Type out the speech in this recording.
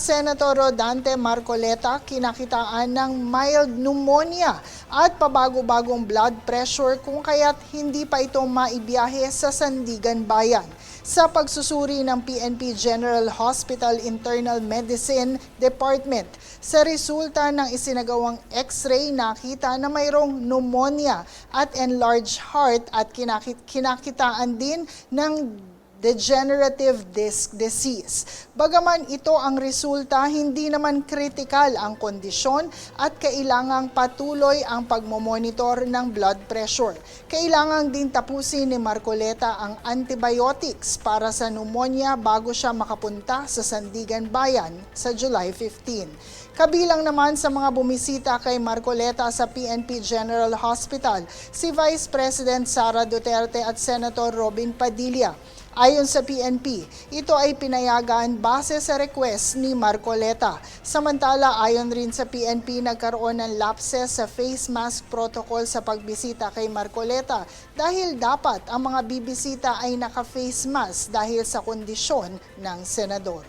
Senator Rodante Marcoleta kinakitaan ng mild pneumonia at pabago-bagong blood pressure kung kaya't hindi pa ito maibiyahe sa Sandigan Bayan. Sa pagsusuri ng PNP General Hospital Internal Medicine Department, sa resulta ng isinagawang x-ray nakita na mayroong pneumonia at enlarged heart at kinakitaan din ng degenerative disc disease. Bagaman ito ang resulta, hindi naman kritikal ang kondisyon at kailangang patuloy ang pagmomonitor ng blood pressure. Kailangang din tapusin ni Marcoleta ang antibiotics para sa pneumonia bago siya makapunta sa Sandigan Bayan sa July 15. Kabilang naman sa mga bumisita kay Marcoleta sa PNP General Hospital, si Vice President Sara Duterte at Senator Robin Padilla. Ayon sa PNP, ito ay pinayagan base sa request ni Marcoleta. Samantala, ayon rin sa PNP, nagkaroon ng lapses sa face mask protocol sa pagbisita kay Marcoleta dahil dapat ang mga bibisita ay naka-face mask dahil sa kondisyon ng senador.